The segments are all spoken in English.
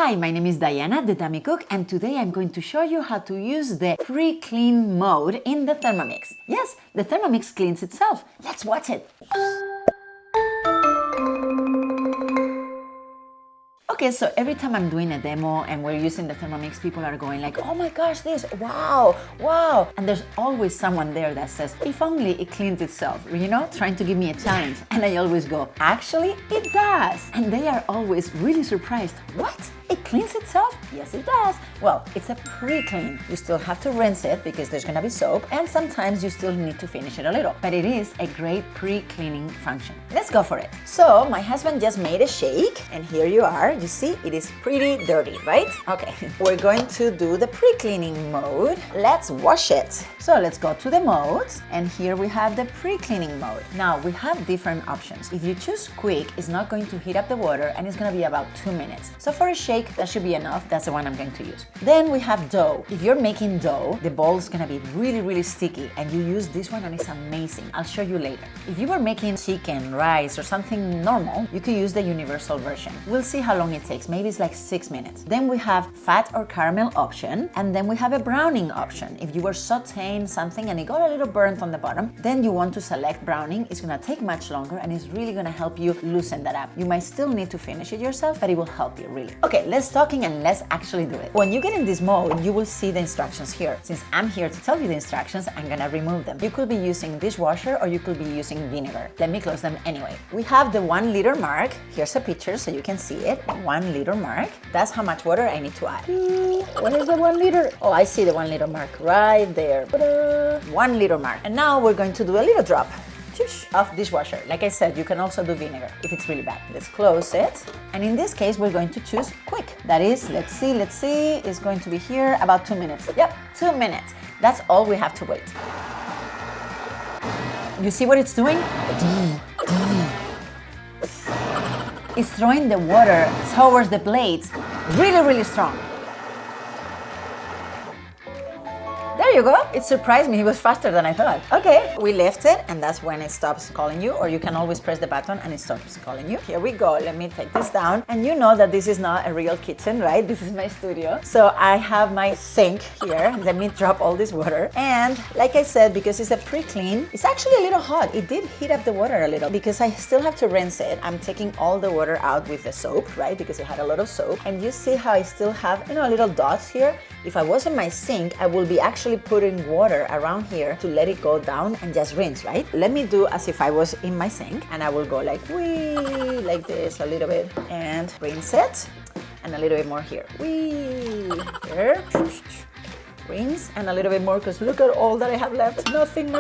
Hi, my name is Diana, the Dummy Cook, and today I'm going to show you how to use the pre-clean mode in the Thermomix. Yes, the Thermomix cleans itself. Let's watch it. Okay, so every time I'm doing a demo and we're using the Thermomix, people are going like, oh my gosh, this, wow, wow. And there's always someone there that says, if only it cleaned itself, you know, trying to give me a challenge. And I always go, actually, it does. And they are always really surprised. What? It cleans itself? Yes, it does. Well, it's a pre-clean. You still have to rinse it because there's gonna be soap, and sometimes you still need to finish it a little, but it is a great pre-cleaning function. Let's go for it. So my husband just made a shake, and here you are. You see, it is pretty dirty, right? Okay, we're going to do the pre-cleaning mode. Let's wash it. So let's go to the modes, and here we have the pre-cleaning mode. Now we have different options. If you choose quick, it's not going to heat up the water, and it's gonna be about 2 minutes. So for a shake, that should be enough. That's the one I'm going to use. Then we have dough. If you're making dough, the bowl is gonna be really, really sticky, and you use this one and it's amazing. I'll show you later. If you were making chicken, rice, or something normal, you could use the universal version. We'll see how long it takes. Maybe it's like 6 minutes. Then we have fat or caramel option, and then we have a browning option. If you were sauteing something and it got a little burnt on the bottom, then you want to select browning. It's gonna take much longer, and it's really gonna help you loosen that up. You might still need to finish it yourself, but it will help you really. Okay, let's talking and let's actually do it. When you get in this mode, you will see the instructions here. Since I'm here to tell you the instructions, I'm gonna remove them. You could be using dishwasher or you could be using vinegar. Let me close them anyway. We have the 1 liter mark. Here's a picture so you can see it. 1 liter mark. That's how much water I need to add. What is the 1 liter? Oh, I see the 1 liter mark right there. 1 liter mark. And now we're going to do a little drop of dishwasher. Like I said, you can also do vinegar if it's really bad. Let's close it. And in this case, we're going to choose quick. That is, let's see, it's going to be here about 2 minutes. Yep, 2 minutes. That's all we have to wait. You see what it's doing? It's throwing the water towards the blades really, really strong. There you go. It surprised me. It was faster than I thought. Okay, we left it, and that's when it stops calling you, or you can always press the button and it stops calling you. Here we go. Let me take this down. And you know that this is not a real kitchen, right? This is my studio. So I have my sink here. Let me drop all this water. And like I said, because it's a pre-clean, it's actually a little hot. It did heat up the water a little because I still have to rinse it. I'm taking all the water out with the soap, right? Because it had a lot of soap. And you see how I still have, little dots here? If I was in my sink, I will be actually putting water around here to let it go down and just rinse, right? Let me do as if I was in my sink, and I will go like, wee, like this a little bit, and rinse it, and a little bit more here. Wee, here. Rinse, and a little bit more, because look at all that I have left. Nothing.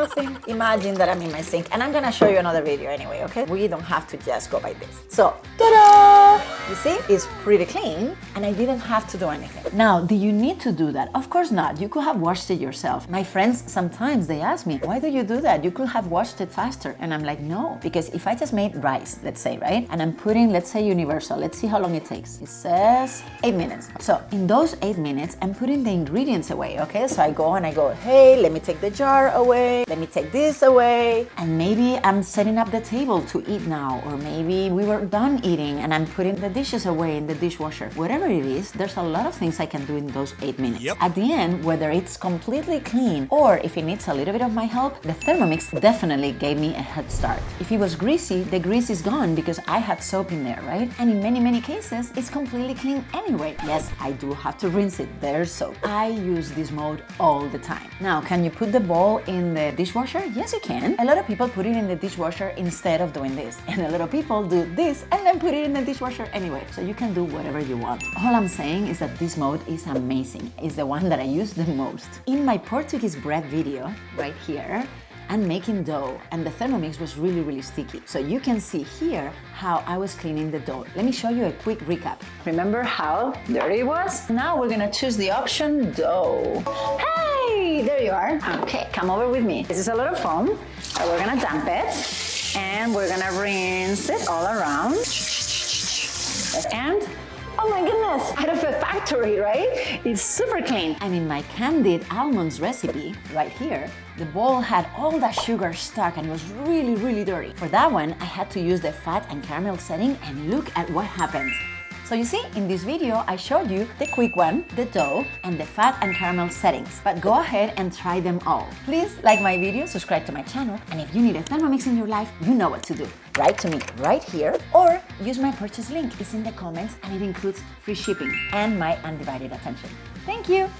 Imagine that I'm in my sink, and I'm gonna show you another video anyway, okay? We don't have to just go by this. So, ta-da! You see, it's pretty clean, and I didn't have to do anything. Now, do you need to do that? Of course not. You could have washed it yourself. My friends, sometimes they ask me, why do you do that? You could have washed it faster. And I'm like, no, because if I just made rice, let's say, right? And I'm putting, let's say universal. Let's see how long it takes. It says 8 minutes. So in those 8 minutes, I'm putting the ingredients away. Okay, so I go and I go, hey, let me take the jar away, let me take this away, and maybe I'm setting up the table to eat now, or maybe we were done eating and I'm putting the dishes away in the dishwasher. Whatever it is, there's a lot of things I can do in those 8 minutes. Yep. At the end, whether it's completely clean or if it needs a little bit of my help, the Thermomix definitely gave me a head start. If it was greasy, the grease is gone because I had soap in there, right? And in many cases, it's completely clean anyway. Yes, I do have to rinse it. There's soap. I use this mode all the time. Now, can you put the bowl in the dishwasher? Yes, you can. A lot of people put it in the dishwasher instead of doing this. And a lot of people do this and then put it in the dishwasher anyway. So you can do whatever you want. All I'm saying is that this mode is amazing. It's the one that I use the most. In my Portuguese bread video, right here, I'm making dough, and the Thermomix was really sticky. So you can see here how I was cleaning the dough. Let me show you a quick recap. Remember how dirty it was? Now we're gonna choose the option dough. Hey, there you are. Okay, come over with me. This is a lot of foam, so we're gonna dump it, and we're gonna rinse it all around. And oh my goodness, out of a factory, right? It's super clean. And in my candied almonds recipe, right here, the bowl had all that sugar stuck and it was really dirty. For that one, I had to use the fat and caramel setting, and look at what happened. So you see, in this video, I showed you the quick one, the dough, and the fat and caramel settings. But go ahead and try them all. Please like my video, subscribe to my channel, and if you need a Thermomix in your life, you know what to do. Write to me right here, or use my purchase link. It's in the comments, and it includes free shipping and my undivided attention. Thank you!